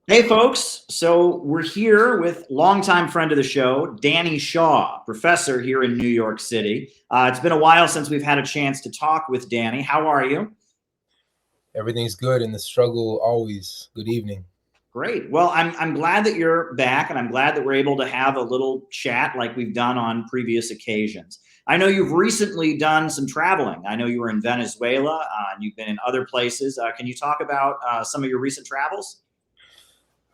Hey, folks. So we're here with longtime friend of the show, Danny Shaw, professor here in New York City. It's been a while since we've had a chance to talk with Danny. How are you? Everything's good in the struggle always. Good evening. Great. Well, I'm glad that you're back, and I'm glad that we're able to have a little chat like we've done on previous occasions. I know you've recently done some traveling. I know you were in Venezuela, and you've been in other places. Can you talk about some of your recent travels?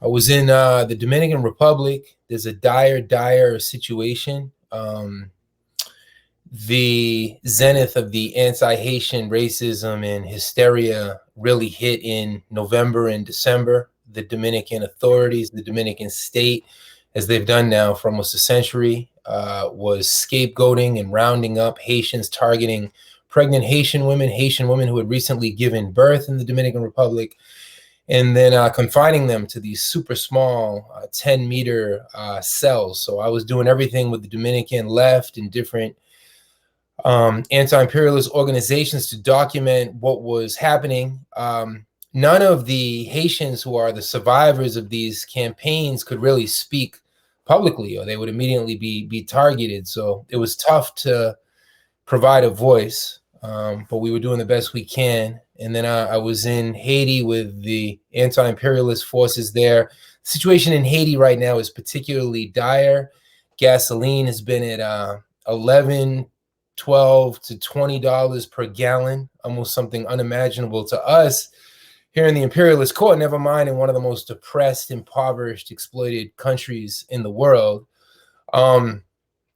I was in the Dominican Republic. There's a dire situation. The zenith of the anti-Haitian racism and hysteria really hit in November and December. The Dominican authorities, the Dominican state, as they've done now for almost a century, was scapegoating and rounding up Haitians, targeting pregnant Haitian women who had recently given birth in the Dominican Republic, and then confining them to these super small 10-meter cells. So I was doing everything with the Dominican left and different anti-imperialist organizations to document what was happening. None of the Haitians who are the survivors of these campaigns could really speak publicly, or they would immediately be targeted. So it was tough to provide a voice, but we were doing the best we can. And then I was in Haiti with the anti-imperialist forces there. The situation in Haiti right now is particularly dire. Gasoline has been at 11, 12 to $20 per gallon, almost something unimaginable to us here in the imperialist core, never mind in one of the most oppressed, impoverished, exploited countries in the world. And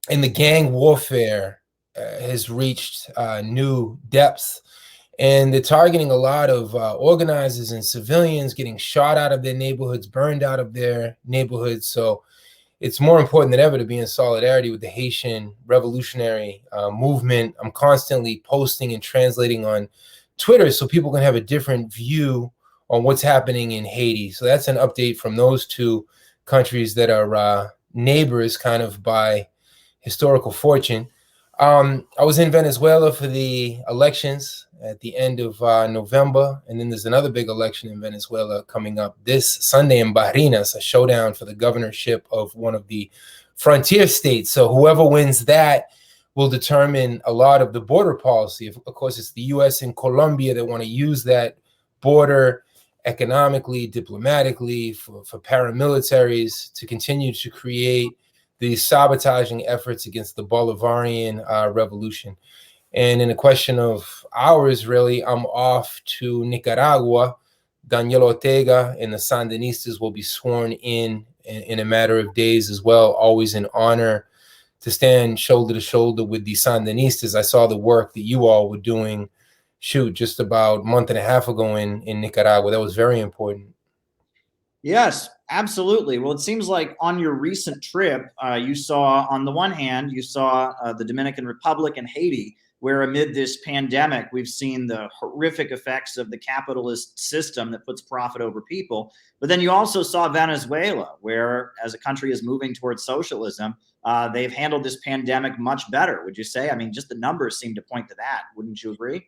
the gang warfare has reached new depths, and they're targeting a lot of organizers and civilians, getting shot out of their neighborhoods, burned out of their neighborhoods. So it's more important than ever to be in solidarity with the Haitian revolutionary movement. I'm constantly posting and translating on Twitter so people can have a different view on what's happening in Haiti. So that's an update from those two countries that are neighbors kind of by historical fortune. I was in Venezuela for the elections at the end of November, and then there's another big election in Venezuela coming up this Sunday in Barinas, a showdown for the governorship of one of the frontier states. So whoever wins that will determine a lot of the border policy. Of course, it's the U.S. and Colombia that want to use that border economically, diplomatically, for paramilitaries to continue to create these sabotaging efforts against the Bolivarian revolution. And in a question of hours, really, I'm off to Nicaragua. Daniel Ortega and the Sandinistas will be sworn in a matter of days as well. Always an honor to stand shoulder to shoulder with the Sandinistas. I saw the work that you all were doing, just about a month and a half ago in Nicaragua. That was very important. Yes, absolutely. Well, it seems like on your recent trip, you saw, on the one hand, you saw the Dominican Republic and Haiti, where amid this pandemic, we've seen the horrific effects of the capitalist system that puts profit over people. But then you also saw Venezuela, where, as a country is moving towards socialism, they've handled this pandemic much better, would you say? I mean, just the numbers seem to point to that. Wouldn't you agree?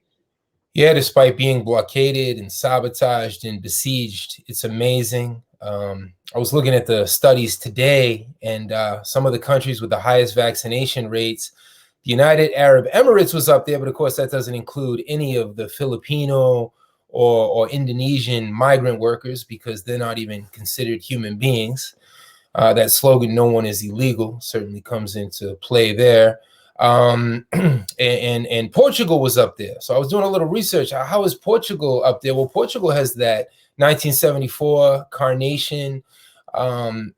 Yeah, despite being blockaded and sabotaged and besieged, it's amazing. I was looking at the studies today, and some of the countries with the highest vaccination rates, the United Arab Emirates was up there, but of course that doesn't include any of the Filipino or Indonesian migrant workers, because they're not even considered human beings. That slogan, "No one is illegal," certainly comes into play there. And Portugal was up there. So I was doing a little research. How is Portugal up there? Well, Portugal has that 1974 carnation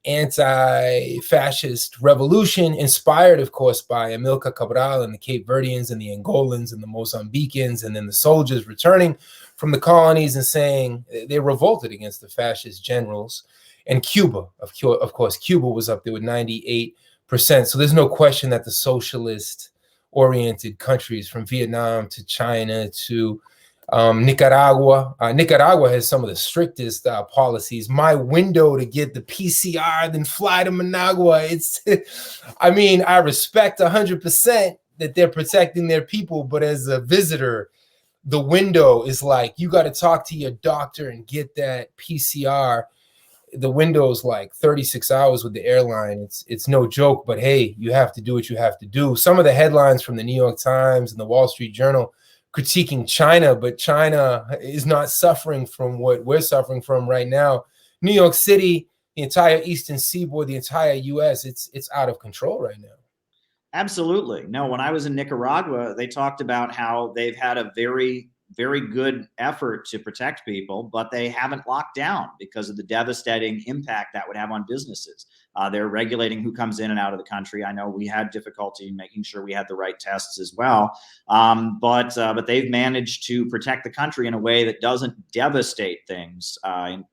anti-fascist revolution, inspired, of course, by Amilcar Cabral and the Cape Verdeans and the Angolans and the Mozambicans, and then the soldiers returning from the colonies and saying they revolted against the fascist generals. And Cuba, of course, Cuba was up there with 98%. So there's no question that the socialist-oriented countries, from Vietnam to China to Nicaragua has some of the strictest policies. My window to get the PCR, then fly to Managua. I respect 100% that they're protecting their people, but as a visitor, the window is like, you got to talk to your doctor and get that PCR. the window's like 36 hours with the airline. It's no joke, but hey, you have to do what you have to do. Some of the headlines from the New York Times and the Wall Street Journal critiquing China, but China is not suffering from what we're suffering from right now. New York City, the entire Eastern Seaboard, the entire US, it's out of control right now. Absolutely. No, when I was in Nicaragua, they talked about how they've had a very good effort to protect people, but they haven't locked down because of the devastating impact that would have on businesses. They're regulating who comes in and out of the country. I know we had difficulty making sure we had the right tests as well, but they've managed to protect the country in a way that doesn't devastate things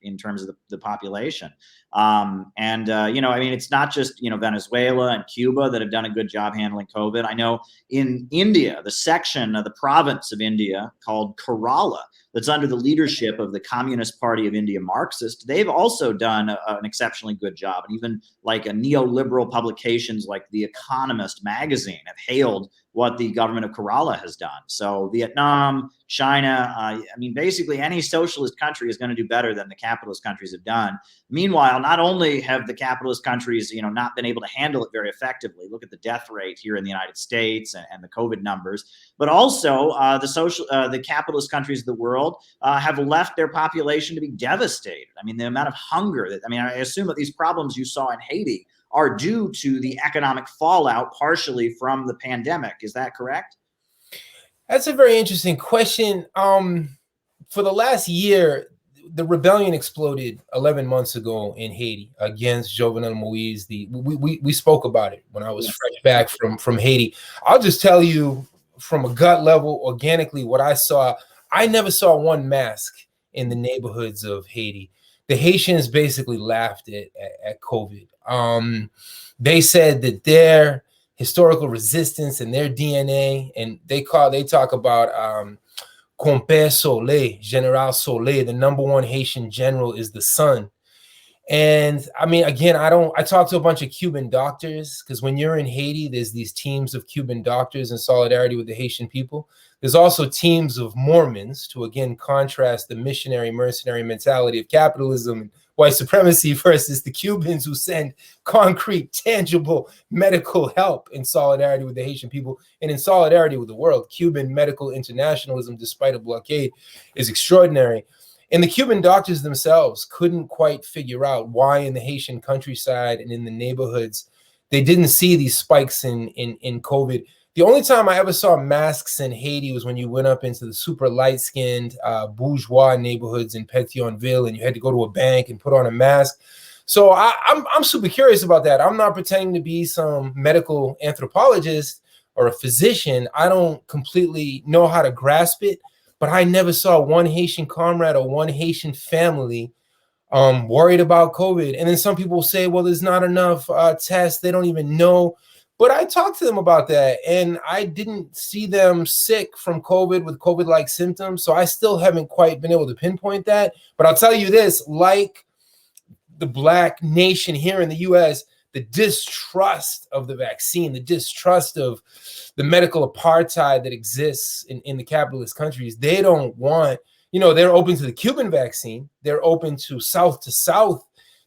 in terms of the population. It's not just, Venezuela and Cuba that have done a good job handling COVID. I know in India, the section of the province of India called Kerala, that's under the leadership of the Communist Party of India Marxist, they've also done an exceptionally good job. And even like a neoliberal publications like The Economist magazine have hailed what the government of Kerala has done. So Vietnam, China, basically any socialist country is going to do better than the capitalist countries have done. Meanwhile, not only have the capitalist countries, not been able to handle it very effectively. Look at the death rate here in the United States and the COVID numbers, but also the capitalist countries of the world have left their population to be devastated. The amount of hunger I assume that these problems you saw in Haiti are due to the economic fallout partially from the pandemic. Is that correct? That's a very interesting question. For the last year, the rebellion exploded 11 months ago in Haiti against Jovenel Moise. We spoke about it when I was fresh back from Haiti. I'll just tell you from a gut level, organically, what I saw. I never saw one mask in the neighborhoods of Haiti. The Haitians basically laughed at COVID. They said that their historical resistance and their DNA, and they talk about Compère Soleil, General Soleil, the number one Haitian general is the sun. And again, I talked to a bunch of Cuban doctors, because when you're in Haiti, there's these teams of Cuban doctors in solidarity with the Haitian people. There's also teams of Mormons to, again, contrast the missionary mercenary mentality of capitalism and white supremacy versus the Cubans who send concrete, tangible medical help in solidarity with the Haitian people and in solidarity with the world. Cuban medical internationalism, despite a blockade, is extraordinary. And the Cuban doctors themselves couldn't quite figure out why in the Haitian countryside and in the neighborhoods, they didn't see these spikes in COVID. The only time I ever saw masks in Haiti was when you went up into the super light-skinned bourgeois neighborhoods in Pétionville, and you had to go to a bank and put on a mask. So I'm super curious about that. I'm not pretending to be some medical anthropologist or a physician. I don't completely know how to grasp it, but I never saw one Haitian comrade or one Haitian family worried about COVID. And then some people say, well, there's not enough tests. They don't even know. But I talked to them about that, and I didn't see them sick from COVID with COVID-like symptoms. So I still haven't quite been able to pinpoint that. But I'll tell you this, like the Black nation here in the US, the distrust of the vaccine, the distrust of the medical apartheid that exists in the capitalist countries, they don't want, they're open to the Cuban vaccine. They're open to South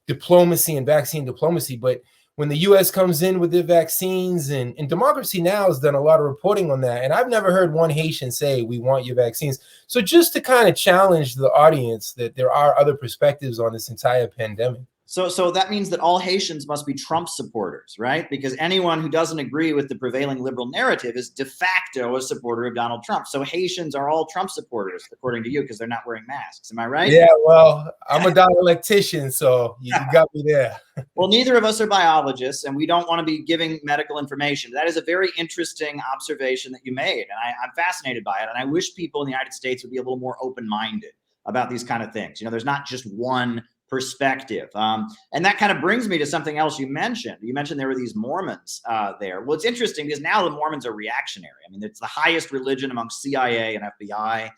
diplomacy and vaccine diplomacy. But when the U.S. comes in with their vaccines, and Democracy Now! Has done a lot of reporting on that, and I've never heard one Haitian say, we want your vaccines. So just to kind of challenge the audience that there are other perspectives on this entire pandemic. So that means that all Haitians must be Trump supporters, right? Because anyone who doesn't agree with the prevailing liberal narrative is de facto a supporter of Donald Trump. So Haitians are all Trump supporters, according to you, because they're not wearing masks. Am I right? Yeah, well, I'm a dialectician, so you got me there. Well, neither of us are biologists, and we don't want to be giving medical information. That is a very interesting observation that you made, and I'm fascinated by it. And I wish people in the United States would be a little more open-minded about these kind of things. There's not just one perspective. And that kind of brings me to something else you mentioned. You mentioned there were these Mormons there. Well, it's interesting because now the Mormons are reactionary. It's the highest religion among CIA and FBI,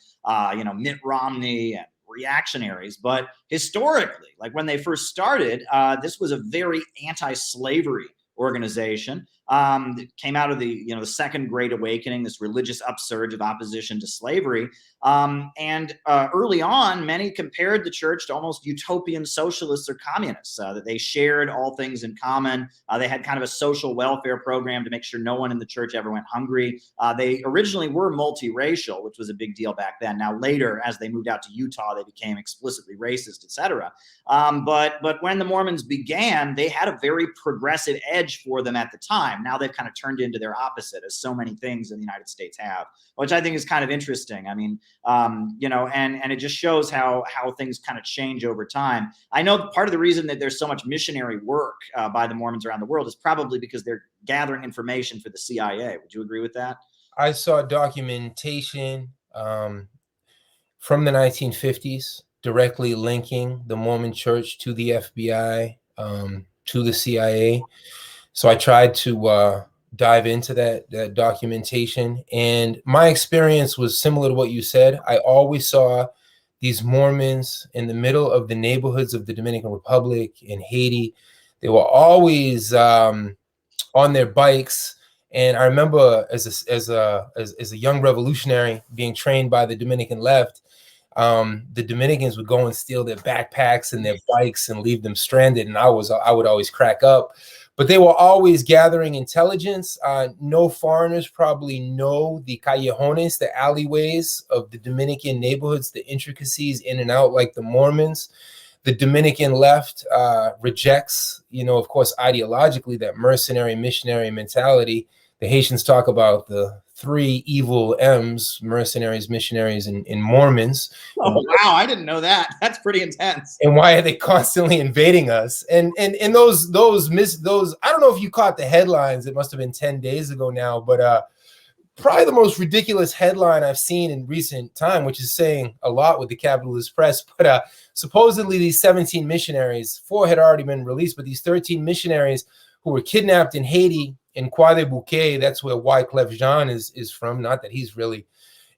Mitt Romney and reactionaries. But historically, like when they first started, this was a very anti-slavery organization. that came out of the Second Great Awakening, this religious upsurge of opposition to slavery. And early on, many compared the church to almost utopian socialists or communists, that they shared all things in common. They had kind of a social welfare program to make sure no one in the church ever went hungry. They originally were multiracial, which was a big deal back then. Now, later, as they moved out to Utah, they became explicitly racist, etc. But when the Mormons began, they had a very progressive edge for them at the time. Now they've kind of turned into their opposite, as so many things in the United States have, which I think is kind of interesting. I mean, and it just shows how things kind of change over time. I know part of the reason that there's so much missionary work by the Mormons around the world is probably because they're gathering information for the CIA. Would you agree with that? I saw documentation from the 1950s directly linking the Mormon Church to the FBI, to the CIA. So I tried to dive into that documentation, and my experience was similar to what you said. I always saw these Mormons in the middle of the neighborhoods of the Dominican Republic and Haiti. They were always on their bikes. And I remember as a young revolutionary being trained by the Dominican left, the Dominicans would go and steal their backpacks and their bikes and leave them stranded. And I would always crack up. But they were always gathering intelligence. No foreigners probably know the callejones, the alleyways of the Dominican neighborhoods, the intricacies in and out like the Mormons. The Dominican left rejects, of course, ideologically, that mercenary missionary mentality. The Haitians talk about the three evil M's: mercenaries, missionaries, and Mormons. Oh, wow. I didn't know that. That's pretty intense. And why are they constantly invading us? And those, I don't know if you caught the headlines. It must have been 10 days ago now, but probably the most ridiculous headline I've seen in recent time, which is saying a lot with the capitalist press. But supposedly these 17 missionaries, 4 had already been released, but these 13 missionaries who were kidnapped in Haiti, in Croix de Bouquet, that's where Wyclef Jean is from. Not that he's really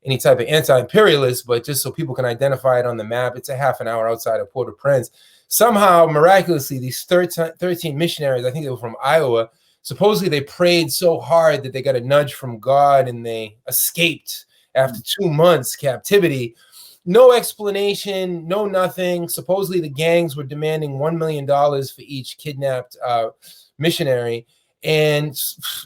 any type of anti-imperialist, but just so people can identify it on the map. It's a half an hour outside of Port-au-Prince. Somehow, miraculously, these 13 missionaries, I think they were from Iowa, supposedly they prayed so hard that they got a nudge from God and they escaped after 2 months captivity. No explanation, no nothing. Supposedly the gangs were demanding $1 million for each kidnapped missionary. And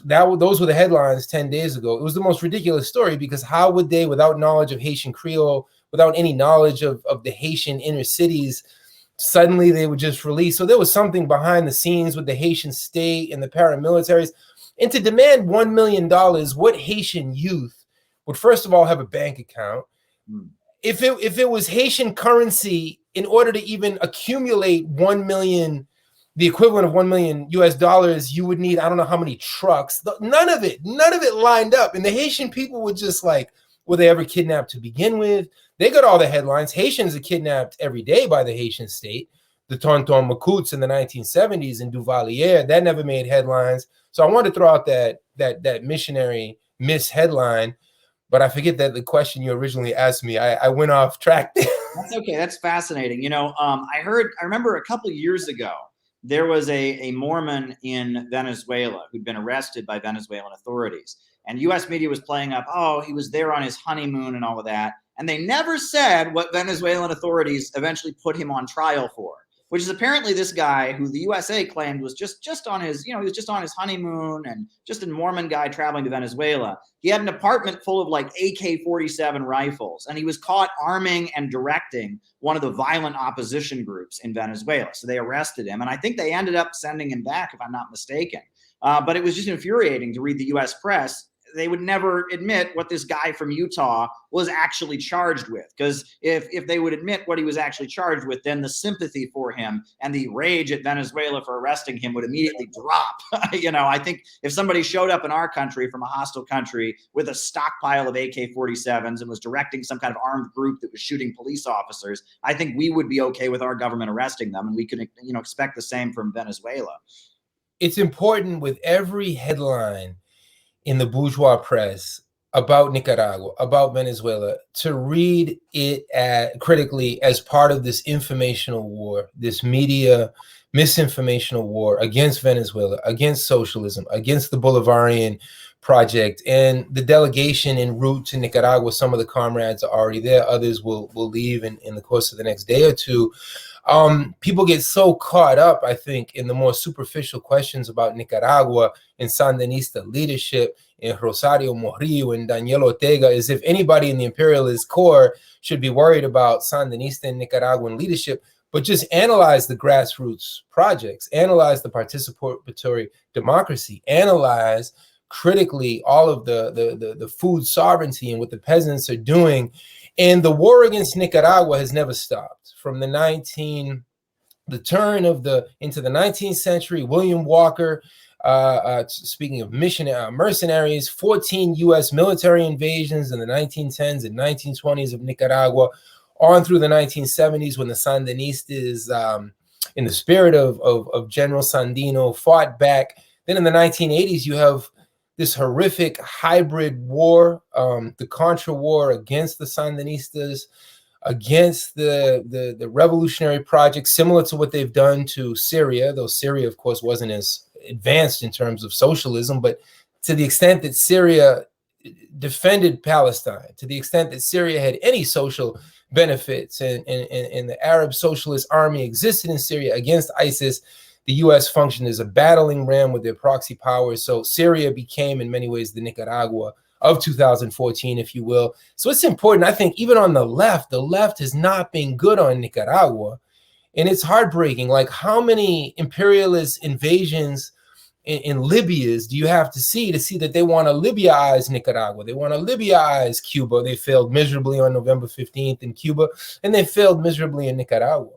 those were the headlines 10 days ago. It was the most ridiculous story, because how would they, without knowledge of Haitian Creole, without any knowledge of the Haitian inner cities, suddenly they would just release? So there was something behind the scenes with the Haitian state and the paramilitaries. And to demand $1 million, what Haitian youth would first of all have a bank account? If it was Haitian currency, in order to even accumulate 1 million, the equivalent of $1 million US, you would need, I don't know how many trucks. None of it lined up. And the Haitian people were just like, were they ever kidnapped to begin with? They got all the headlines. Haitians are kidnapped every day by the Haitian state. The Tonton Macoutes in the 1970s in Duvalier, that never made headlines. So I wanted to throw out that missionary miss headline, but I forget that the question you originally asked me. I went off track there. That's okay. That's fascinating. I remember a couple of years ago, there was a Mormon in Venezuela who'd been arrested by Venezuelan authorities. And U.S. media was playing up, oh, he was there on his honeymoon and all of that. And they never said what Venezuelan authorities eventually put him on trial for, which is apparently this guy who the USA claimed was just on his, he was just on his honeymoon and just a Mormon guy traveling to Venezuela. He had an apartment full of like AK-47 rifles, and he was caught arming and directing one of the violent opposition groups in Venezuela. So they arrested him, and I think they ended up sending him back, if I'm not mistaken. But it was just infuriating to read the U.S. press. They would never admit what this guy from Utah was actually charged with. Because if they would admit what he was actually charged with, then the sympathy for him and the rage at Venezuela for arresting him would immediately drop. I think if somebody showed up in our country from a hostile country with a stockpile of AK-47s and was directing some kind of armed group that was shooting police officers, I think we would be okay with our government arresting them. And we could, expect the same from Venezuela. It's important with every headline in the bourgeois press, about Nicaragua, about Venezuela, to read it critically as part of this informational war, this media misinformational war against Venezuela, against socialism, against the Bolivarian project. And the delegation en route to Nicaragua, some of the comrades are already there, others will leave in the course of the next day or two. People get so caught up, I think, in the more superficial questions about Nicaragua and Sandinista leadership and Rosario Murillo and Daniel Ortega, as if anybody in the imperialist core should be worried about Sandinista and Nicaraguan leadership. But just analyze the grassroots projects, analyze the participatory democracy, analyze critically all of the food sovereignty and what the peasants are doing. And the war against Nicaragua has never stopped. From the turn of into the 19th century, William Walker, speaking of mercenaries, 14 U.S. military invasions in the 1910s and 1920s of Nicaragua, on through the 1970s when the Sandinistas, in the spirit of General Sandino, fought back. Then in the 1980s, you have this horrific hybrid war, the Contra War against the Sandinistas, against the revolutionary project, similar to what they've done to Syria, though Syria, of course, wasn't as advanced in terms of socialism, but to the extent that Syria defended Palestine, to the extent that Syria had any social benefits and the Arab Socialist Army existed in Syria against ISIS, the U.S. functioned as a battling ram with their proxy powers. So Syria became, in many ways, the Nicaragua of 2014, if you will. So it's important, I think, even on the left has not been good on Nicaragua. And it's heartbreaking. Like, how many imperialist invasions in Libyas do you have to see that they want to Libyaize Nicaragua? They want to Libyaize Cuba. They failed miserably on November 15th in Cuba, and they failed miserably in Nicaragua.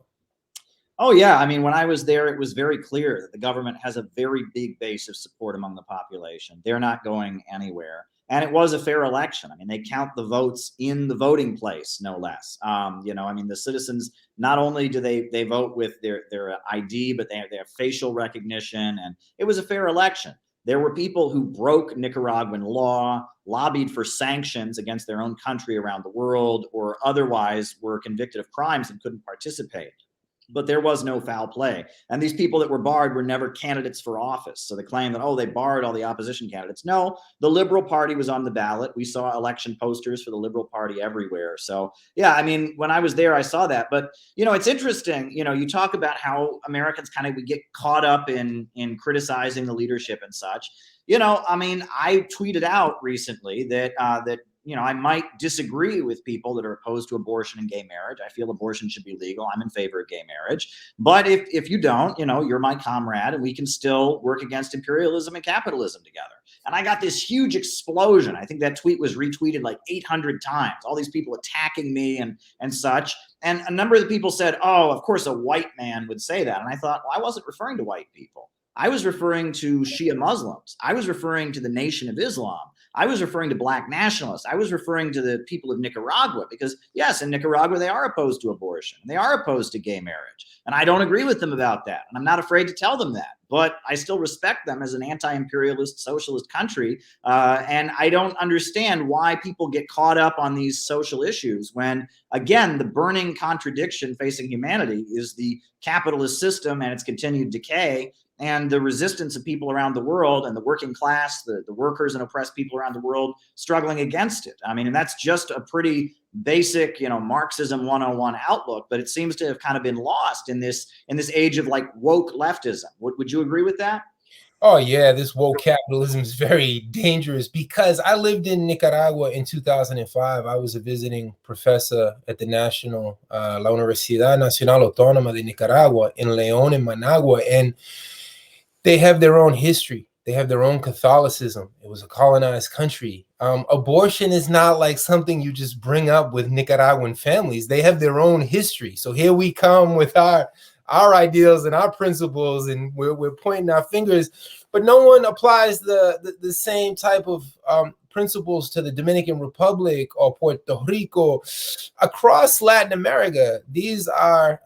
Oh, yeah. I mean, when I was there, it was very clear that the government has a very big base of support among the population. They're not going anywhere. And it was a fair election. I mean, they count the votes in the voting place, no less. I mean, the citizens, not only do they vote with their ID, but they have facial recognition. And it was a fair election. There were people who broke Nicaraguan law, lobbied for sanctions against their own country around the world, or otherwise were convicted of crimes and couldn't participate. But there was no foul play. And these people that were barred were never candidates for office. So the claim that, they barred all the opposition candidates. No, the Liberal Party was on the ballot. We saw election posters for the Liberal Party everywhere. So, yeah, I mean, when I was there, I saw that. But, it's interesting, you talk about how Americans we get caught up in criticizing the leadership and such. I mean, I tweeted out recently that I might disagree with people that are opposed to abortion and gay marriage. I feel abortion should be legal. I'm in favor of gay marriage. But if you don't, you're my comrade, and we can still work against imperialism and capitalism together. And I got this huge explosion. I think that tweet was retweeted like 800 times. All these people attacking me and such. And a number of the people said, oh, of course a white man would say that. And I thought, well, I wasn't referring to white people. I was referring to Shia Muslims. I was referring to the Nation of Islam. I was referring to black nationalists. I was referring to the people of Nicaragua because, yes, in Nicaragua, they are opposed to abortion. They are opposed to gay marriage. And I don't agree with them about that. And I'm not afraid to tell them that. But I still respect them as an anti-imperialist socialist country. And I don't understand why people get caught up on these social issues when, again, the burning contradiction facing humanity is the capitalist system and its continued decay, and the resistance of people around the world and the working class, the workers and oppressed people around the world struggling against it. I mean, and that's just a pretty basic, Marxism 101 outlook, but it seems to have been lost in this age of like woke leftism. Would you agree with that? Oh, yeah, this woke capitalism is very dangerous because I lived in Nicaragua in 2005. I was a visiting professor at the La Universidad Nacional Autónoma de Nicaragua in León and Managua, and they have their own history. They have their own Catholicism. It was a colonized country. Abortion is not like something you just bring up with Nicaraguan families. They have their own history. So here we come with our ideals and our principles, and we're pointing our fingers, but no one applies the same type of principles to the Dominican Republic or Puerto Rico. Across Latin America, these are,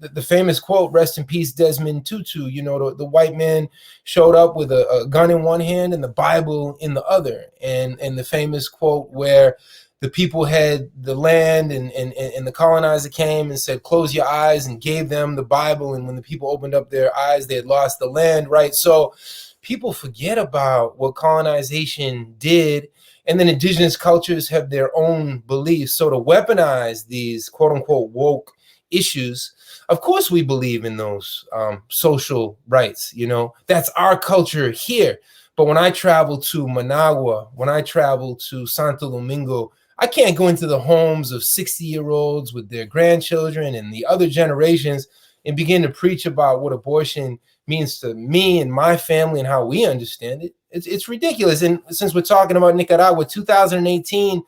the the famous quote, "Rest in peace, Desmond Tutu." You know, the white man showed up with a gun in one hand and the Bible in the other, and the famous quote where the people had the land, and the colonizer came and said, "Close your eyes," and gave them the Bible. And when the people opened up their eyes, they had lost the land, right? So people forget about what colonization did. And then indigenous cultures have their own beliefs. So to weaponize these quote unquote woke issues, of course we believe in those social rights. You know, that's our culture here. But when I travel to Managua, when I travel to Santo Domingo, I can't go into the homes of 60-year-olds with their grandchildren and the other generations and begin to preach about what abortion means to me and my family and how we understand it. It's ridiculous. And since we're talking about Nicaragua, 2018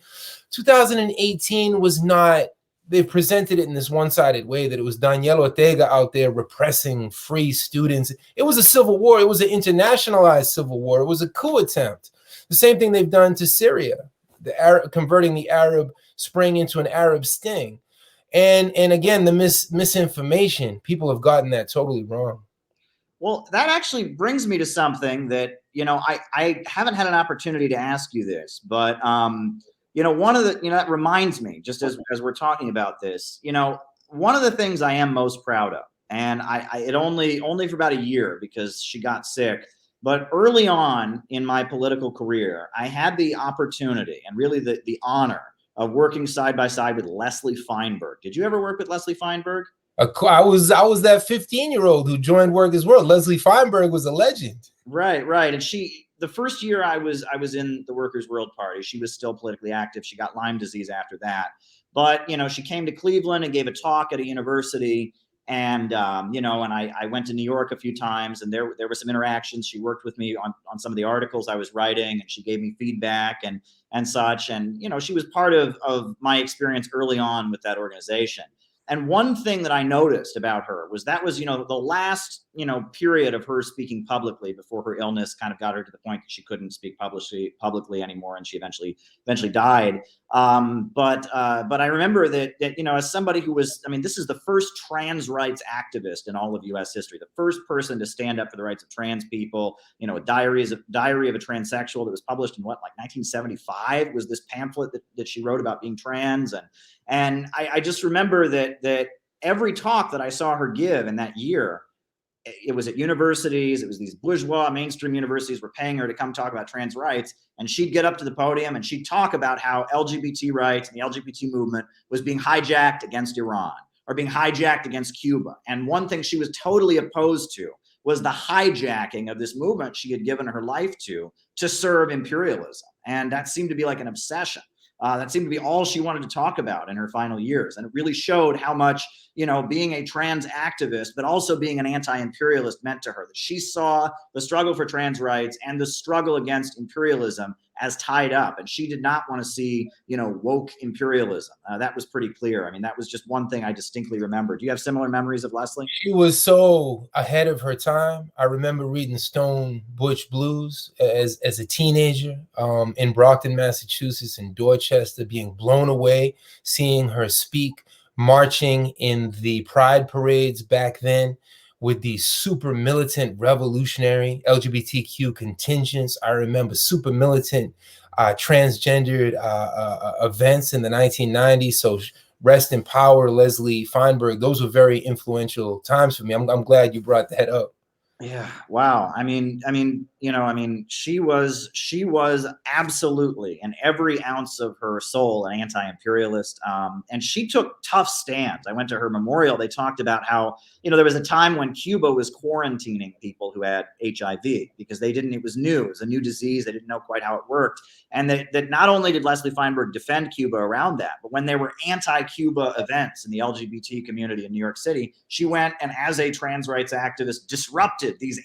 was not, they presented it in this one-sided way that it was Daniel Ortega out there repressing free students. It was a civil war. It was an internationalized civil war. It was a coup attempt. The same thing they've done to Syria, converting the Arab Spring into an Arab sting. And again, the misinformation, people have gotten that totally wrong. Well, that actually brings me to something that, you know, I haven't had an opportunity to ask you this, but, you know, one of the, you know, that reminds me, just as we're talking about this, you know, one of the things I am most proud of, and it only for about a year because she got sick, but early on in my political career, I had the opportunity and really the honor of working side by side with Leslie Feinberg. Did you ever work with Leslie Feinberg? I was that 15-year-old who joined Workers' World. Leslie Feinberg was a legend. Right. And the first year I was in the Workers' World Party, she was still politically active. She got Lyme disease after that. But, you know, she came to Cleveland and gave a talk at a university. And, you know, and I went to New York a few times, and there were some interactions. She worked with me on some of the articles I was writing, and she gave me feedback and such. And, you know, she was part of my experience early on with that organization. And one thing that I noticed about her was you know, the last, you know, period of her speaking publicly before her illness kind of got her to the point that she couldn't speak publicly anymore, and she eventually died. But I remember that, you know, as somebody who was, I mean, this is the first trans rights activist in all of U.S. history, the first person to stand up for the rights of trans people. You know, a diary of a transsexual that was published in like 1975 was this pamphlet that she wrote about being trans. And I just remember that every talk that I saw her give in that year, it was at universities. It was these bourgeois mainstream universities were paying her to come talk about trans rights. And she'd get up to the podium and she'd talk about how LGBT rights and the LGBT movement was being hijacked against Iran or being hijacked against Cuba. And one thing she was totally opposed to was the hijacking of this movement she had given her life to serve imperialism. And that seemed to be like an obsession. That seemed to be all she wanted to talk about in her final years. And it really showed how much, you know, being a trans activist, but also being an anti-imperialist meant to her, that she saw the struggle for trans rights and the struggle against imperialism as tied up. And she did not want to see, you know, woke imperialism. That was pretty clear. I mean, that was just one thing I distinctly remember. Do you have similar memories of Leslie? She was so ahead of her time. I remember reading Stone Butch Blues as a teenager in Brockton, Massachusetts, in Dorchester, being blown away, seeing her speak, marching in the pride parades back then with these super militant revolutionary LGBTQ contingents. I remember super militant transgendered events in the 1990s. So rest in power, Leslie Feinberg. Those were very influential times for me. I'm glad you brought that up. Yeah. Wow. I mean, you know, I mean, she was absolutely in every ounce of her soul an anti-imperialist. And she took tough stands. I went to her memorial. They talked about how, you know, there was a time when Cuba was quarantining people who had HIV because it was new. It was a new disease. They didn't know quite how it worked. And that not only did Leslie Feinberg defend Cuba around that, but when there were anti-Cuba events in the LGBT community in New York City, she went and as a trans rights activist disrupted flaunted these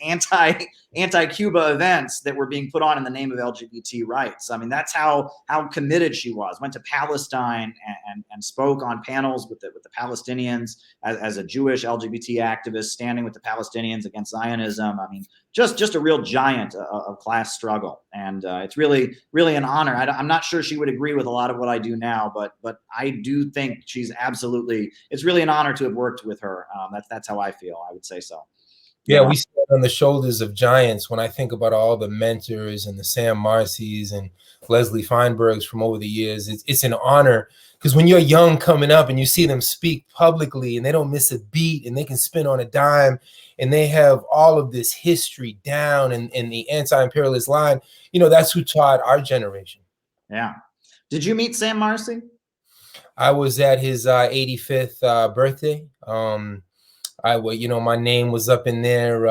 anti-Cuba events that were being put on in the name of LGBT rights. I mean, that's how committed she was. Went to Palestine and spoke on panels with the Palestinians as a Jewish LGBT activist, standing with the Palestinians against Zionism. I mean, just a real giant of class struggle, and it's really an honor. I'm not sure she would agree with a lot of what I do now, but I do think she's absolutely. It's really an honor to have worked with her. That's how I feel. I would say so. Yeah, we stand on the shoulders of giants. When I think about all the mentors and the Sam Marcys and Leslie Feinbergs from over the years, it's an honor, because when you're young coming up and you see them speak publicly and they don't miss a beat and they can spin on a dime and they have all of this history down and the anti-imperialist line, that's who taught our generation. Yeah. Did you meet Sam Marcy? I was at his 85th birthday. My name was up in there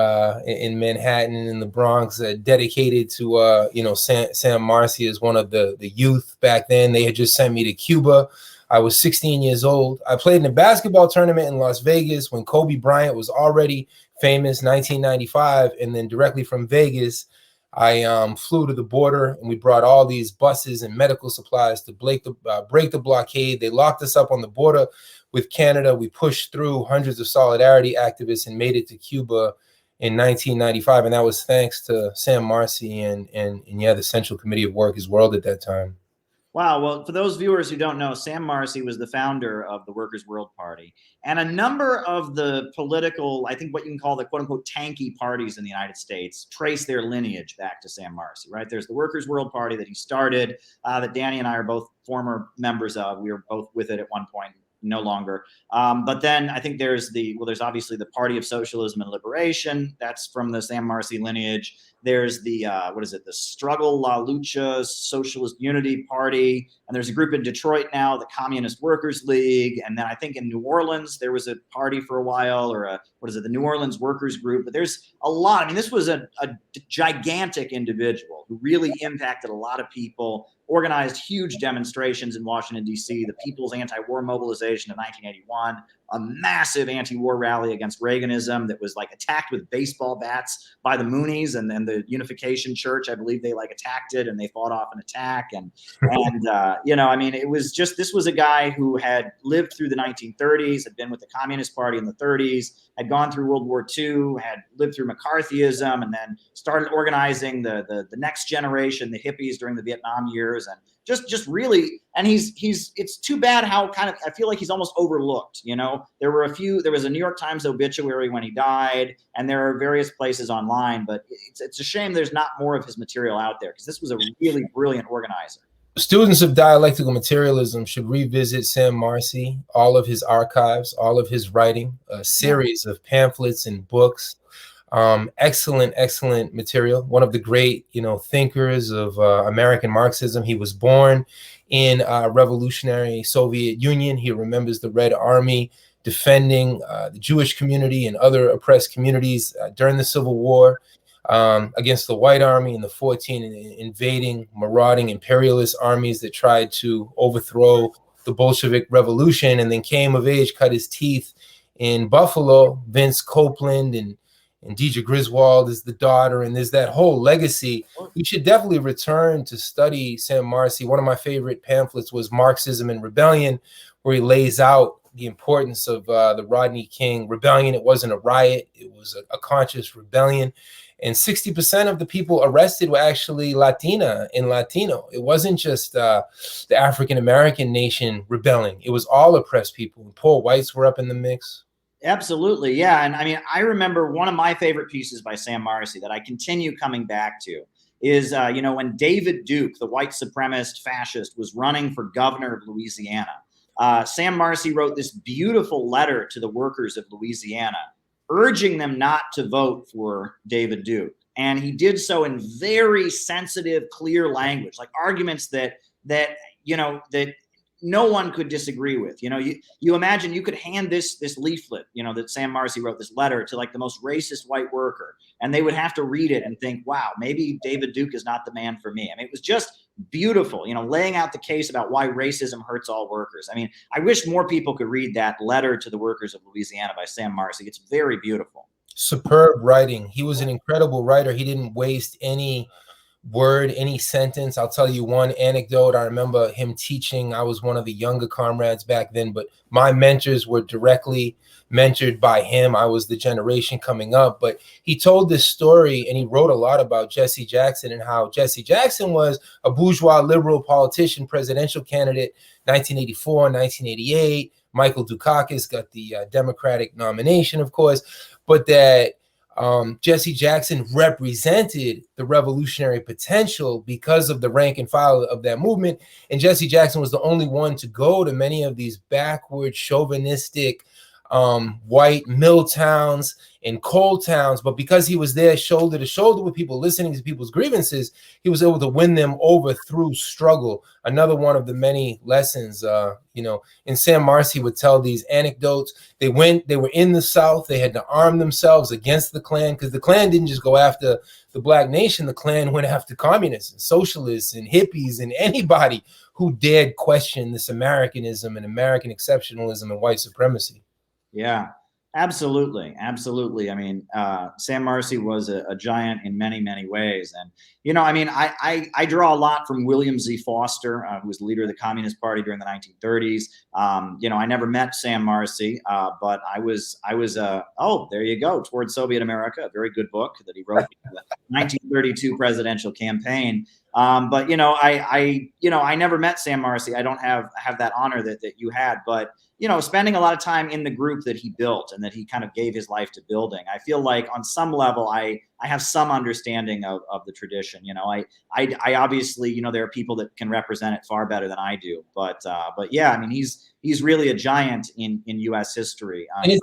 in Manhattan and in the Bronx, dedicated to Sam Marcy as one of the youth back then. They had just sent me to Cuba. I was 16 years old. I played in a basketball tournament in Las Vegas when Kobe Bryant was already famous, 1995, and then directly from Vegas, I flew to the border, and we brought all these buses and medical supplies to break the blockade. They locked us up on the border with Canada. We pushed through hundreds of solidarity activists and made it to Cuba in 1995, and that was thanks to Sam Marcy and the Central Committee of Workers' World at that time. Wow. Well, for those viewers who don't know, Sam Marcy was the founder of the Workers' World Party, and a number of the political, I think what you can call the quote unquote tanky parties in the United States trace their lineage back to Sam Marcy, right? There's the Workers' World Party that he started, that Danny and I are both former members of. We were both with it at one point, no longer. But then I think there's obviously the Party of Socialism and Liberation. That's from the Sam Marcy lineage. There's the, the Struggle La Lucha Socialist Unity Party. And there's a group in Detroit now, the Communist Workers League. And then I think in New Orleans, there was a party for a while, or the New Orleans Workers Group. But there's a lot. I mean, this was a gigantic individual who really impacted a lot of people, organized huge demonstrations in Washington, D.C., the People's Anti-War Mobilization of 1981, a massive anti-war rally against Reaganism that was attacked with baseball bats by the Moonies and the Unification Church. I believe they attacked it and they fought off an attack. And it was just, this was a guy who had lived through the 1930s, had been with the Communist Party in the 30s, had gone through World War II, had lived through McCarthyism, and then started organizing the next generation, the hippies during the Vietnam years, and just really, and it's too bad how I feel like he's almost overlooked. There was a New York Times obituary when he died, and there are various places online, but it's a shame there's not more of his material out there, because this was a really brilliant organizer. Students of dialectical materialism should revisit Sam Marcy, all of his archives, all of his writing, a series of pamphlets and books. Excellent material. One of the great, thinkers of American Marxism. He was born in revolutionary Soviet Union. He remembers the Red Army defending the Jewish community and other oppressed communities during the Civil War against the White Army and the 14 invading, marauding imperialist armies that tried to overthrow the Bolshevik Revolution, and then came of age, cut his teeth in Buffalo. Vince Copeland and Deidre Griswold is the daughter, and there's that whole legacy. We should definitely return to study Sam Marcy. One of my favorite pamphlets was Marxism and Rebellion, where he lays out the importance of the Rodney King rebellion. It wasn't a riot, it was a conscious rebellion. And 60% of the people arrested were actually Latina and Latino. It wasn't just the African-American nation rebelling. It was all oppressed people. And poor whites were up in the mix. Absolutely. Yeah. And I mean, I remember one of my favorite pieces by Sam Marcy that I continue coming back to is, when David Duke, the white supremacist fascist, was running for governor of Louisiana, Sam Marcy wrote this beautiful letter to the workers of Louisiana, urging them not to vote for David Duke. And he did so in very sensitive, clear language, like arguments that no one could disagree with. You imagine you could hand this leaflet, that Sam Marcy wrote, this letter to the most racist white worker, and they would have to read it and think, wow, maybe David Duke is not the man for me. I mean, it was just beautiful, laying out the case about why racism hurts all workers. I mean, I wish more people could read that letter to the workers of Louisiana by Sam Marcy. It's very beautiful. superb writing. He was an incredible writer. He didn't waste any word, any sentence. I'll tell you one anecdote. I remember him teaching. I was one of the younger comrades back then, but my mentors were directly mentored by him. I was the generation coming up, but he told this story and he wrote a lot about Jesse Jackson and how Jesse Jackson was a bourgeois liberal politician, presidential candidate, 1984, 1988. Michael Dukakis got the Democratic nomination, of course, but that Jesse Jackson represented the revolutionary potential because of the rank and file of that movement. And Jesse Jackson was the only one to go to many of these backward, chauvinistic, white mill towns and coal towns. But because he was there shoulder to shoulder with people, listening to people's grievances, he was able to win them over through struggle. Another one of the many lessons, and Sam Marcy would tell these anecdotes. They were in the South. They had to arm themselves against the Klan, because the Klan didn't just go after the Black nation. The Klan went after communists and socialists and hippies and anybody who dared question this Americanism and American exceptionalism and white supremacy. Yeah, absolutely. Absolutely. I mean, Sam Marcy was a giant in many, many ways. And, I draw a lot from William Z. Foster, who was the leader of the Communist Party during the 1930s. I never met Sam Marcy, but I was there you go, Toward Soviet America, a very good book that he wrote in the 1932 presidential campaign. But I never met Sam Marcy. I don't have that honor that you had, but spending a lot of time in the group that he built and that he kind of gave his life to building, I feel like on some level I have some understanding of the tradition. I obviously, there are people that can represent it far better than I do, but yeah, I mean, he's really a giant in U.S. history. And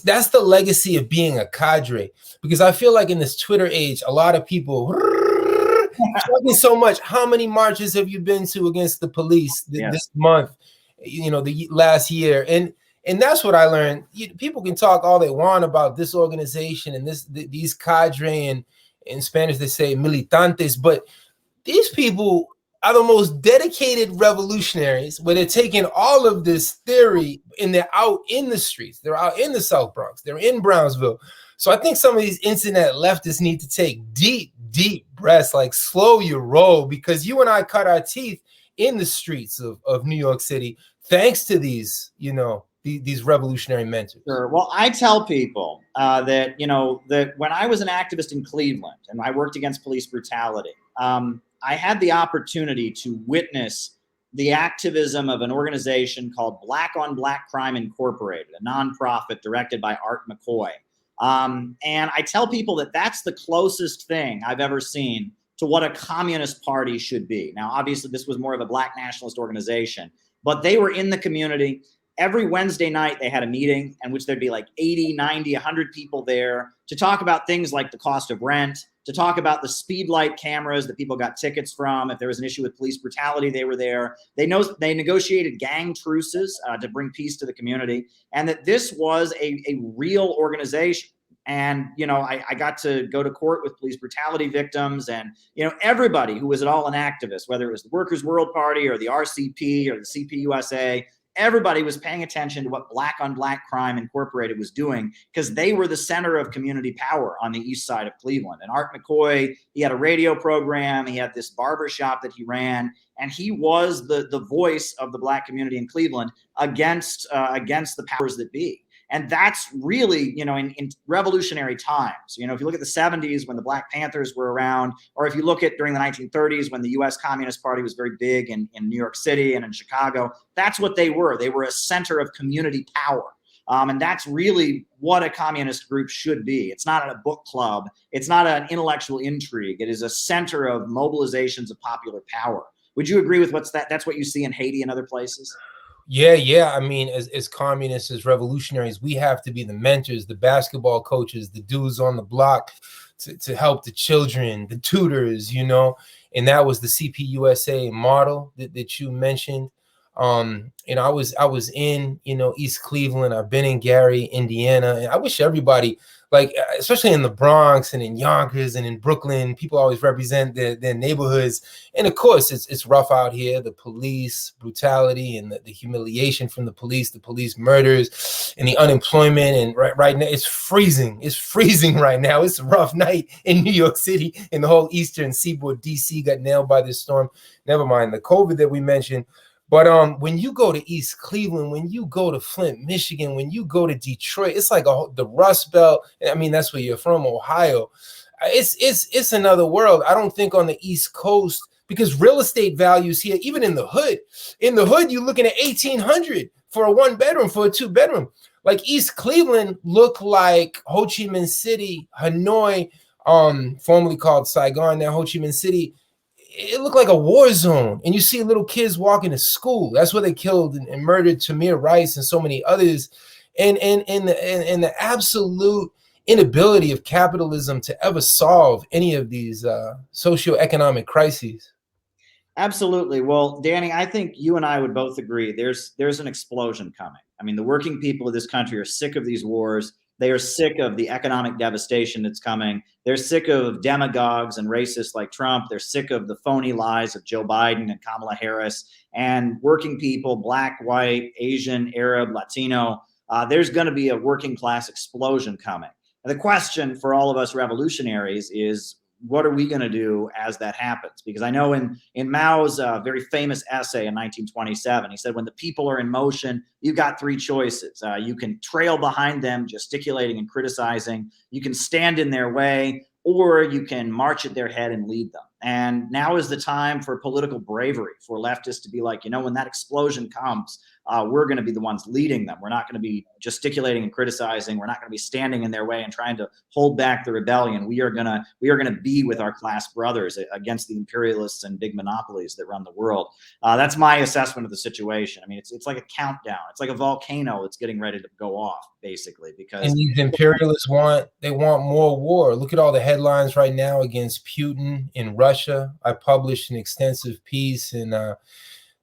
that's the legacy of being a cadre, because I feel like in this Twitter age, a lot of people talking so much. How many marches have you been to against the police this month? The last year, and that's what I learned. People can talk all they want about this organization and these cadre, and in Spanish they say militantes, but these people are the most dedicated revolutionaries, where they're taking all of this theory and they're out in the streets. They're out in the South Bronx. They're in Brownsville. So I think some of these internet leftists need to take deep breaths, like slow your roll, because you and I cut our teeth in the streets of New York City, thanks to these revolutionary mentors. Sure. Well, I tell people that when I was an activist in Cleveland and I worked against police brutality, I had the opportunity to witness the activism of an organization called Black on Black Crime Incorporated, a nonprofit directed by Art McCoy. And I tell people that that's the closest thing I've ever seen to what a communist party should be. Now, obviously, this was more of a Black nationalist organization, but they were in the community. Every Wednesday night, they had a meeting in which there'd be like 80, 90, 100 people there to talk about things like the cost of rent, to talk about the speed light cameras that people got tickets from. If there was an issue with police brutality, they were there. They negotiated gang truces to bring peace to the community, and that this was a real organization. And, I got to go to court with police brutality victims, and, everybody who was at all an activist, whether it was the Workers' World Party or the RCP or the CPUSA, everybody was paying attention to what Black on Black Crime Incorporated was doing, because they were the center of community power on the east side of Cleveland. And Art McCoy, he had a radio program, he had this barbershop that he ran, and he was the voice of the Black community in Cleveland against the powers that be. And that's really, in revolutionary times. If you look at the 70s when the Black Panthers were around, or if you look at during the 1930s when the U.S. Communist Party was very big in New York City and in Chicago, that's what they were. They were a center of community power. And that's really what a communist group should be. It's not a book club. It's not an intellectual intrigue. It is a center of mobilizations of popular power. Would you agree with that's what you see in Haiti and other places? Yeah. I mean, as communists, as revolutionaries, we have to be the mentors, the basketball coaches, the dudes on the block to help the children, the tutors, and that was the CPUSA model that you mentioned. I was in, East Cleveland. I've been in Gary, Indiana, and I wish everybody, like, especially in the Bronx and in Yonkers and in Brooklyn, people always represent their neighborhoods. And of course, it's rough out here. The police brutality and the humiliation from the police murders and the unemployment. And right now it's freezing. It's freezing right now. It's a rough night in New York City, and the whole Eastern Seaboard. DC got nailed by this storm. Never mind the COVID that we mentioned. But when you go to East Cleveland, when you go to Flint, Michigan, when you go to Detroit, it's like the Rust Belt. I mean, that's where you're from, Ohio. It's another world. I don't think on the East Coast, because real estate values here, even in the hood, you're looking at $1,800 for a 1-bedroom, for a 2-bedroom. Like East Cleveland looked like Ho Chi Minh City, Hanoi, formerly called Saigon, now Ho Chi Minh City. It looked like a war zone, and you see little kids walking to school. That's where they killed and murdered Tamir Rice and so many others. And the absolute inability of capitalism to ever solve any of these socioeconomic crises. Absolutely. Well, Danny, I think you and I would both agree there's an explosion coming. I mean, the working people of this country are sick of these wars. They are sick of the economic devastation that's coming. They're sick of demagogues and racists like Trump. They're sick of the phony lies of Joe Biden and Kamala Harris. And working people, Black, white, Asian, Arab, Latino, there's going to be a working class explosion coming. And the question for all of us revolutionaries is, what are we going to do as that happens? Because I know in Mao's very famous essay in 1927, he said, when the people are in motion, you've got 3 choices. You can trail behind them, gesticulating and criticizing. You can stand in their way, or you can march at their head and lead them. And now is the time for political bravery, for leftists to be like, when that explosion comes, we're going to be the ones leading them. We're not going to be gesticulating and criticizing. We're not going to be standing in their way and trying to hold back the rebellion. We are going to be with our class brothers against the imperialists and big monopolies that run the world. That's my assessment of the situation. I mean, it's like a countdown. It's like a volcano that's getting ready to go off, basically. Because and these imperialists want more war. Look at all the headlines right now against Putin in Russia. I published an extensive piece in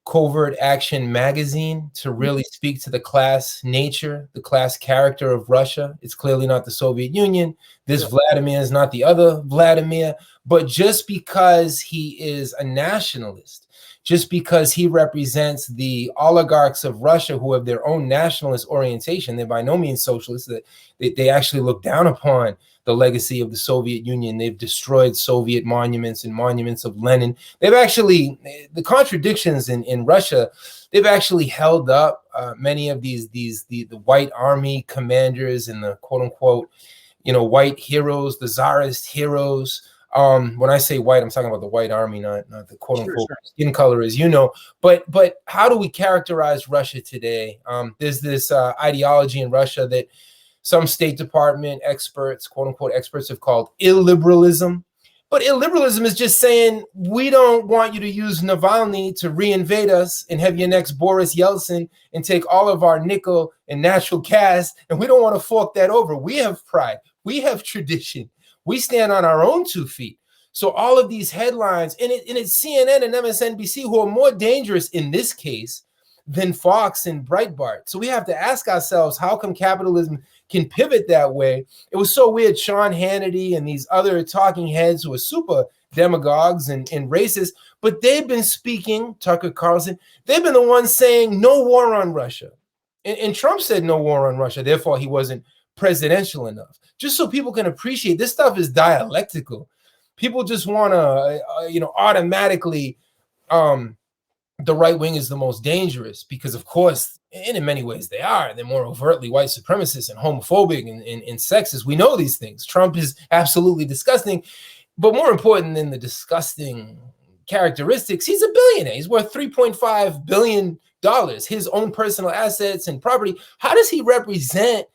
Covert Action magazine to really speak to the class nature, the class character of Russia. It's clearly not the Soviet Union. This Vladimir is not the other Vladimir. But just because he is a nationalist, just because he represents the oligarchs of Russia who have their own nationalist orientation, they're by no means socialists, that they actually look down upon the legacy of the Soviet Union. They've destroyed Soviet monuments and monuments of Lenin. They've actually, the contradictions in Russia, they've actually held up many of the white army commanders and the quote unquote, white heroes, the Tsarist heroes. When I say white, I'm talking about the white army, not the quote unquote skin color, as you know. But how do we characterize Russia today? There's this ideology in Russia that some State Department experts, quote unquote experts, have called illiberalism. But illiberalism is just saying, we don't want you to use Navalny to reinvade us and have your next Boris Yeltsin and take all of our nickel and natural gas. And we don't want to fork that over. We have pride. We have tradition. We stand on our own 2 feet. So all of these headlines, and it's CNN and MSNBC who are more dangerous in this case than Fox and Breitbart. So we have to ask ourselves, how come capitalism can pivot that way? It was so weird. Sean Hannity and these other talking heads who are super demagogues and racist, but they've been speaking, Tucker Carlson, they've been the ones saying no war on Russia. And Trump said no war on Russia, therefore he wasn't presidential enough. Just so people can appreciate, this stuff is dialectical. People just want to, automatically, the right wing is the most dangerous because, of course, and in many ways they are. They're more overtly white supremacist and homophobic and sexist. We know these things. Trump is absolutely disgusting. But more important than the disgusting characteristics, he's a billionaire. He's worth $3.5 billion, his own personal assets and property. How does he represent,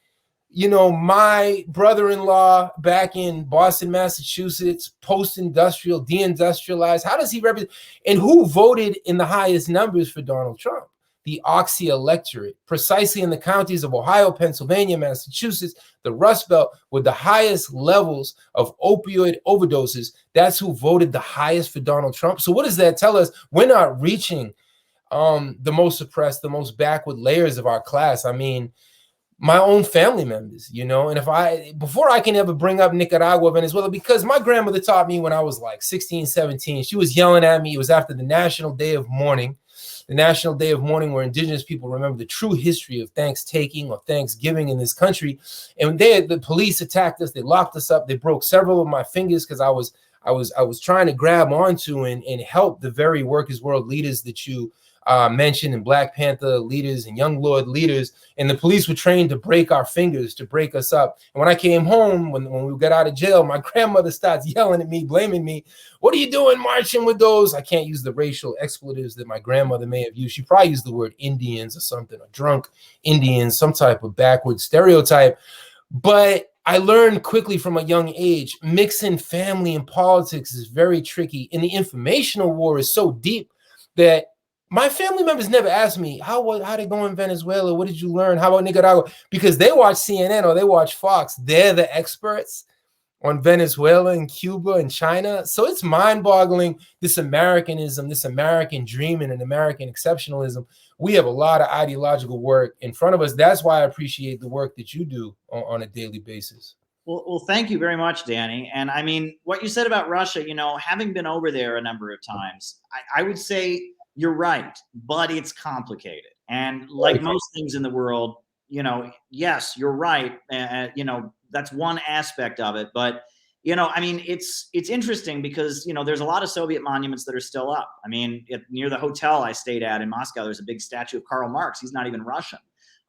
my brother-in-law back in Boston, Massachusetts, post-industrial, deindustrialized? How does he represent? And who voted in the highest numbers for Donald Trump? The Oxy electorate, precisely in the counties of Ohio, Pennsylvania, Massachusetts, the Rust Belt, with the highest levels of opioid overdoses. That's who voted the highest for Donald Trump. So what does that tell us? We're not reaching the most suppressed, the most backward layers of our class. I mean, my own family members, you know, and before I can ever bring up Nicaragua, Venezuela, because my grandmother taught me when I was like 16, 17, she was yelling at me. It was after the National Day of Mourning, where indigenous people remember the true history of Thanksgiving or Thanksgiving in this country. And the police attacked us. They locked us up. They broke several of my fingers because I was trying to grab onto and help the very workers' world leaders that you mentioned, and Black Panther leaders and Young Lord leaders. And the police were trained to break our fingers, to break us up. And when I came home, when we got out of jail, my grandmother starts yelling at me, blaming me. What are you doing marching with those? I can't use the racial expletives that my grandmother may have used. She probably used the word Indians or something, or drunk Indians, some type of backward stereotype. But I learned quickly from a young age, mixing family and politics is very tricky. And the informational war is so deep that my family members never asked me, how they go in Venezuela? What did you learn? How about Nicaragua? Because they watch CNN or they watch Fox. They're the experts on Venezuela and Cuba and China. So it's mind-boggling, this Americanism, this American dream and an American exceptionalism. We have a lot of ideological work in front of us. That's why I appreciate the work that you do on a daily basis. Well, thank you very much, Danny. And I mean, what you said about Russia, you know, having been over there a number of times, I would say you're right, but it's complicated. And like most things in the world, you know, yes, you're right. You know, that's one aspect of it. But, you know, I mean, it's interesting because, you know, there's a lot of Soviet monuments that are still up. I mean, near the hotel I stayed at in Moscow, there's a big statue of Karl Marx. He's not even Russian.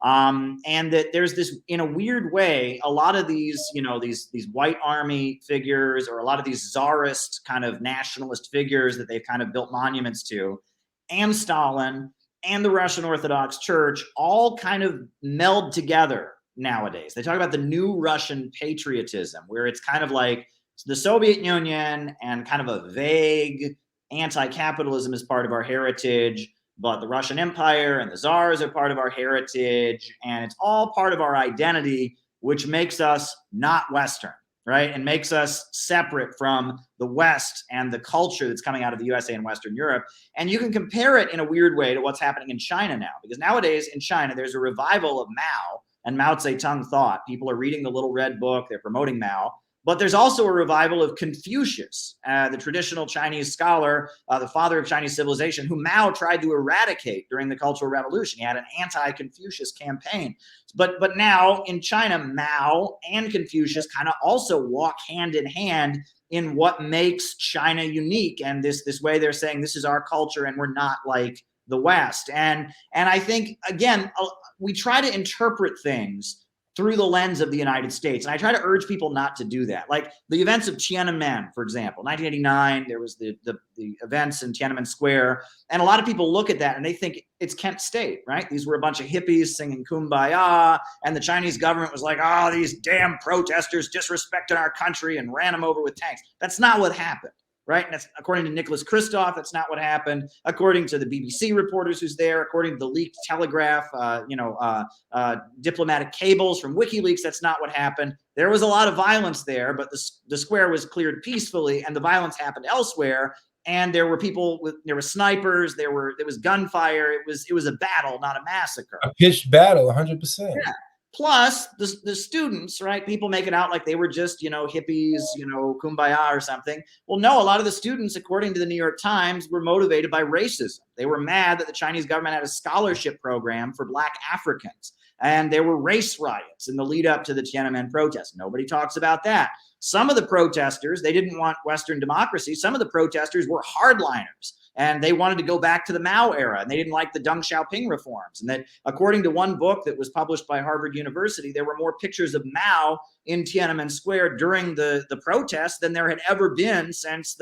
And that there's this, in a weird way, a lot of these, you know, these white army figures, or a lot of these czarist kind of nationalist figures that they've kind of built monuments to, and Stalin and the Russian Orthodox Church all kind of meld together nowadays. They talk about the new Russian patriotism, where it's kind of like the Soviet Union and kind of a vague anti-capitalism is part of our heritage, but the Russian Empire and the czars are part of our heritage, and it's all part of our identity, which makes us not Western, right? And makes us separate from the West and the culture that's coming out of the USA and Western Europe. And you can compare it in a weird way to what's happening in China now, because nowadays in China, there's a revival of Mao and Mao Zedong thought. People are reading the Little Red Book, they're promoting Mao. But there's also a revival of Confucius, the traditional Chinese scholar, the father of Chinese civilization, who Mao tried to eradicate during the Cultural Revolution. He had an anti-Confucius campaign. But now in China, Mao and Confucius kind of also walk hand in hand in what makes China unique. And this way they're saying, this is our culture and we're not like the West. And I think, again, we try to interpret things through the lens of the United States. And I try to urge people not to do that. Like the events of Tiananmen, for example, 1989, there was the events in Tiananmen Square. And a lot of people look at that and they think it's Kent State, right? These were a bunch of hippies singing Kumbaya. And the Chinese government was like, oh, these damn protesters disrespected our country and ran them over with tanks. That's not what happened. Right. And that's according to Nicholas Kristof. That's not what happened. According to the BBC reporters who's there, according to the leaked Telegraph, diplomatic cables from WikiLeaks, that's not what happened. There was a lot of violence there, but the square was cleared peacefully, and the violence happened elsewhere. And there were there were snipers, there was gunfire. It was a battle, not a massacre. A pitched battle, 100%. Yeah. Plus the students, right? People make it out like they were just, hippies, kumbaya or something. Well, no, a lot of the students, according to the New York Times, were motivated by racism. They were mad that the Chinese government had a scholarship program for Black Africans. And there were race riots in the lead up to the Tiananmen protests. Nobody talks about that. Some of the protesters, they didn't want Western democracy. Some of the protesters were hardliners. And they wanted to go back to the Mao era, and they didn't like the Deng Xiaoping reforms. And that, according to one book that was published by Harvard University, there were more pictures of Mao in Tiananmen Square during the protests than there had ever been since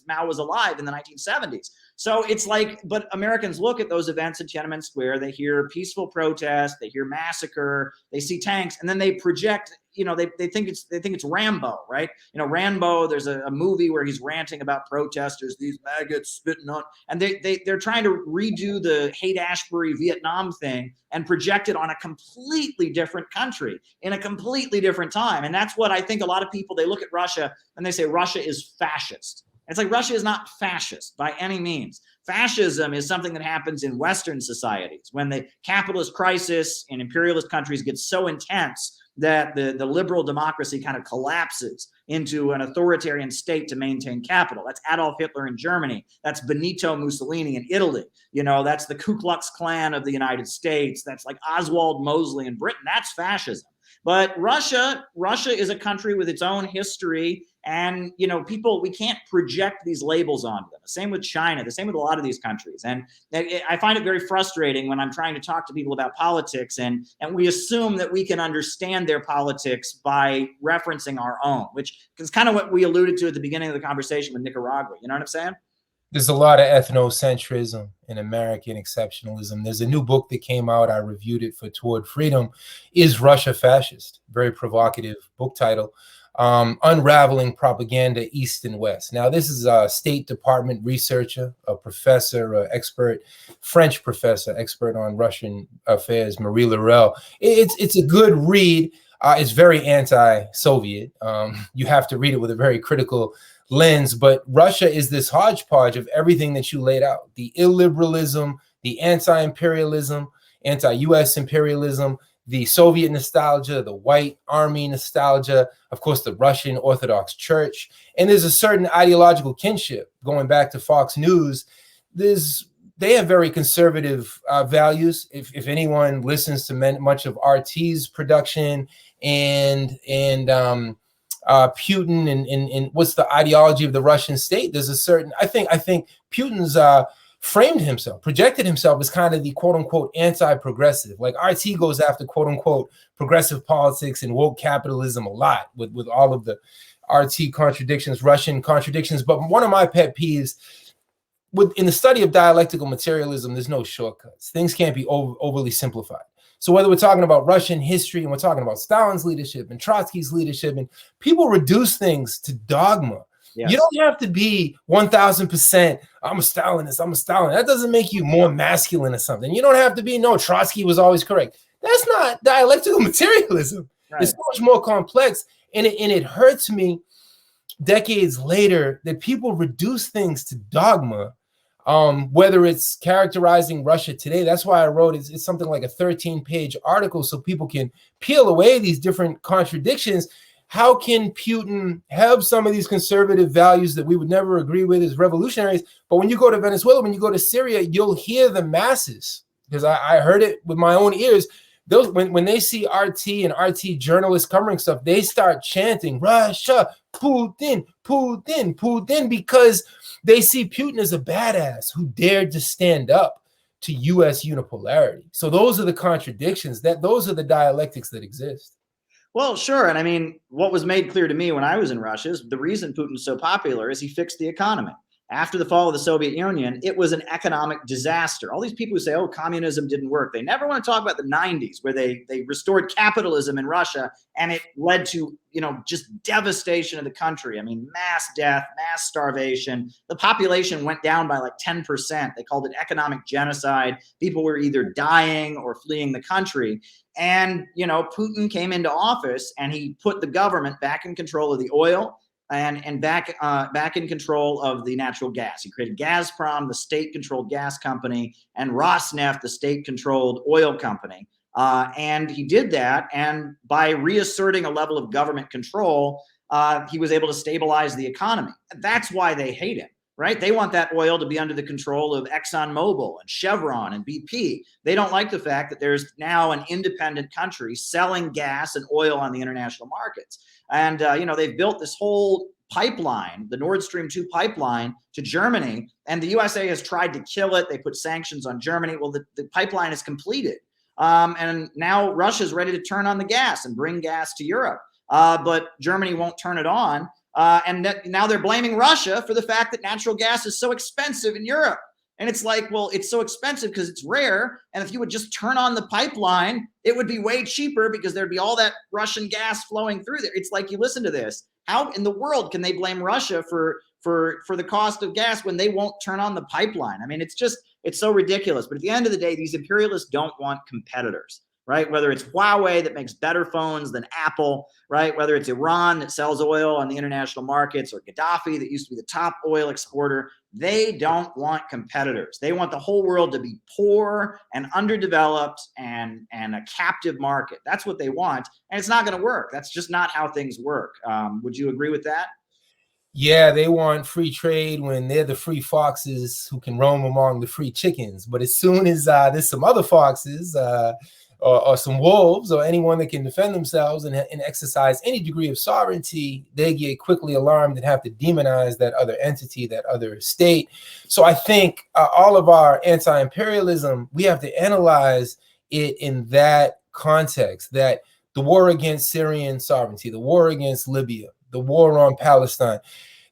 Mao was alive in the 1970s. So it's like, but Americans look at those events in Tiananmen Square, they hear peaceful protest, they hear massacre, they see tanks, and then they project, they think it's Rambo, right? Rambo, there's a movie where he's ranting about protesters, these maggots spitting on, and they're trying to redo the Haight-Ashbury Vietnam thing and project it on a completely different country in a completely different time. And that's what I think a lot of people, they look at Russia and they say Russia is fascist. It's like Russia is not fascist by any means. Fascism is something that happens in Western societies when the capitalist crisis in imperialist countries gets so intense that the liberal democracy kind of collapses into an authoritarian state to maintain capital. That's Adolf Hitler in Germany. That's Benito Mussolini in Italy. That's the Ku Klux Klan of the United States. That's like Oswald Mosley in Britain. That's fascism. But Russia is a country with its own history. And, we can't project these labels onto them. The same with China, the same with a lot of these countries. And I find it very frustrating when I'm trying to talk to people about politics and we assume that we can understand their politics by referencing our own, which is kind of what we alluded to at the beginning of the conversation with Nicaragua. You know what I'm saying? There's a lot of ethnocentrism and American exceptionalism. There's a new book that came out. I reviewed it for Toward Freedom. Is Russia Fascist? Very provocative book title. Unraveling Propaganda East and West. Now, this is a State Department researcher, a professor, expert, French professor, expert on Russian affairs, Marie Laurel. It's a good read. It's very anti-Soviet. You have to read it with a very critical lens, but Russia is this hodgepodge of everything that you laid out: the illiberalism, the anti-imperialism, anti-US imperialism, the Soviet nostalgia, the white army nostalgia, of course, the Russian Orthodox Church. And there's a certain ideological kinship going back to Fox News. They have very conservative values. If anyone listens to much of RT's production and Putin and what's the ideology of the Russian state, there's a certain, I think Putin's framed himself, projected himself as kind of the quote unquote anti-progressive. Like RT goes after quote unquote progressive politics and woke capitalism a lot with all of the RT contradictions, Russian contradictions. But one of my pet peeves in the study of dialectical materialism, there's no shortcuts. Things can't be overly simplified. So whether we're talking about Russian history and we're talking about Stalin's leadership and Trotsky's leadership, and people reduce things to dogma. Yes. You don't have to be 1000%, I'm a Stalinist. That doesn't make you more masculine or something. You don't have to be, no, Trotsky was always correct. That's not dialectical materialism. Right. It's much more complex. And it hurts me decades later that people reduce things to dogma, whether it's characterizing Russia today. That's why I wrote it's something like a 13-page article so people can peel away these different contradictions. How can Putin have some of these conservative values that we would never agree with as revolutionaries? But when you go to Venezuela, when you go to Syria, you'll hear the masses, because I heard it with my own ears. When they see RT and RT journalists covering stuff, they start chanting Russia, Putin, Putin, Putin, because they see Putin as a badass who dared to stand up to U.S. unipolarity. So those are the contradictions, those are the dialectics that exist. Well, sure. And I mean, what was made clear to me when I was in Russia is the reason Putin's so popular is he fixed the economy. After the fall of the Soviet Union, it was an economic disaster. All these people who say, oh, communism didn't work, they never want to talk about the 90s where they restored capitalism in Russia and it led to, just devastation of the country. I mean, mass death, mass starvation. The population went down by like 10%. They called it economic genocide. People were either dying or fleeing the country. And, Putin came into office and he put the government back in control of the oil and back in control of the natural gas. He created Gazprom, the state-controlled gas company, and Rosneft, the state-controlled oil company. And he did that, and by reasserting a level of government control, he was able to stabilize the economy. That's why they hate him, right? They want that oil to be under the control of ExxonMobil and Chevron and BP. They don't like the fact that there's now an independent country selling gas and oil on the international markets. And, they've built this whole pipeline, the Nord Stream 2 pipeline to Germany, and the USA has tried to kill it. They put sanctions on Germany. Well, the pipeline is completed. And now Russia's ready to turn on the gas and bring gas to Europe. But Germany won't turn it on. Now they're blaming Russia for the fact that natural gas is so expensive in Europe. And it's like, well, it's so expensive because it's rare. And if you would just turn on the pipeline, it would be way cheaper because there'd be all that Russian gas flowing through there. It's like, you listen to this. How in the world can they blame Russia for the cost of gas when they won't turn on the pipeline? I mean, it's so ridiculous. But at the end of the day, these imperialists don't want competitors, right? Whether it's Huawei that makes better phones than Apple, right? Whether it's Iran that sells oil on the international markets, or Gaddafi that used to be the top oil exporter, they don't want competitors. They want the whole world to be poor and underdeveloped and a captive market. That's what they want. And it's not going to work. That's just not how things work. Would you agree with that? Yeah, they want free trade when they're the free foxes who can roam among the free chickens. But as soon as there's some other foxes or some wolves or anyone that can defend themselves and exercise any degree of sovereignty, they get quickly alarmed and have to demonize that other entity, that other state. So I think all of our anti-imperialism, we have to analyze it in that context, that the war against Syrian sovereignty, the war against Libya, the war on Palestine,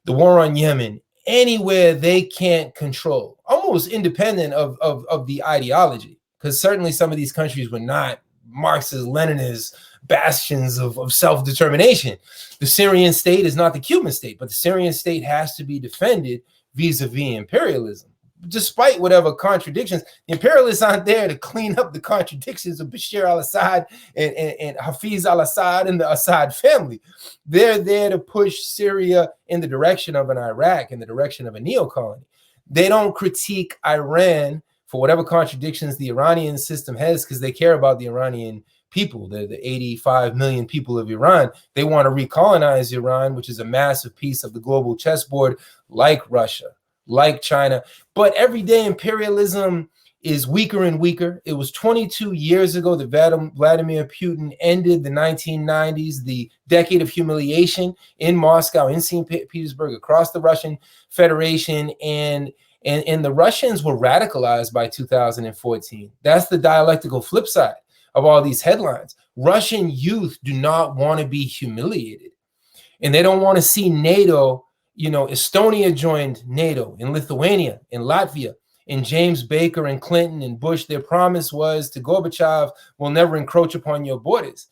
the war on Yemen, anywhere they can't control, almost independent of the ideology, because certainly some of these countries were not Marxist, Leninist bastions of self-determination. The Syrian state is not the Cuban state, but the Syrian state has to be defended vis-a-vis imperialism. Despite whatever contradictions, the imperialists aren't there to clean up the contradictions of Bashar al-Assad and Hafiz al-Assad and the Assad family. They're there to push Syria in the direction of an Iraq, in the direction of a neo-colony. They don't critique Iran for whatever contradictions the Iranian system has, because they care about the Iranian people, the 85 million people of Iran. They want to recolonize Iran, which is a massive piece of the global chessboard, like Russia, like China. But everyday imperialism is weaker and weaker. It was 22 years ago that Vladimir Putin ended the 1990s, the decade of humiliation in Moscow, in St. Petersburg, across the Russian Federation. And the Russians were radicalized by 2014. That's the dialectical flip side of all these headlines. Russian youth do not want to be humiliated, and they don't want to see NATO. You know, Estonia joined NATO, in Lithuania, in Latvia, in James Baker and Clinton and Bush. Their promise was to Gorbachev, will never encroach upon your borders.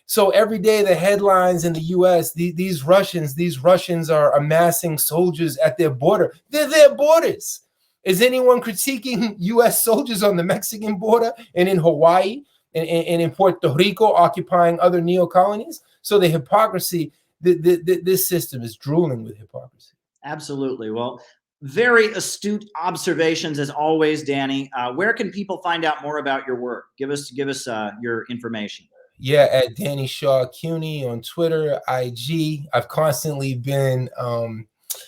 So every day the headlines in the US, these Russians are amassing soldiers at their border. They're their borders. Is anyone critiquing US soldiers on the Mexican border and in Hawaii and in Puerto Rico occupying other neo-colonies? So the hypocrisy, this system is drooling with hypocrisy. Absolutely. Well, very astute observations as always, Danny. Where can people find out more about your work? Give us your information. Yeah, at Danny Shaw CUNY on Twitter, IG. I've constantly been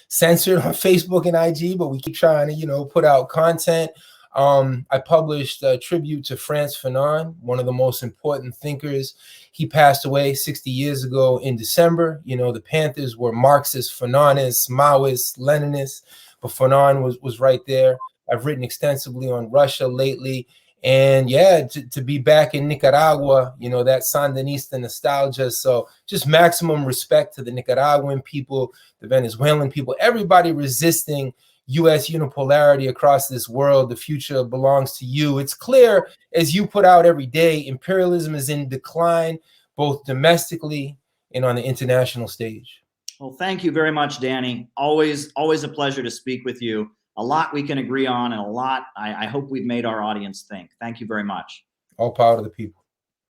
censored on Facebook and IG, but we keep trying to, put out content. I published a tribute to Frantz Fanon, one of the most important thinkers. He passed away 60 years ago in December. The Panthers were Marxist, Fanonists, Maoists, Leninists, but Fanon was right there. I've written extensively on Russia lately. And yeah, to be back in Nicaragua, that Sandinista nostalgia. So just maximum respect to the Nicaraguan people, the Venezuelan people, everybody resisting U.S. unipolarity across this world. The future belongs to you. It's clear, as you put out every day, imperialism is in decline, both domestically and on the international stage. Well, thank you very much, Danny. Always a pleasure to speak with you. A lot we can agree on, and a lot I hope we've made our audience think. Thank you very much. All power to the people.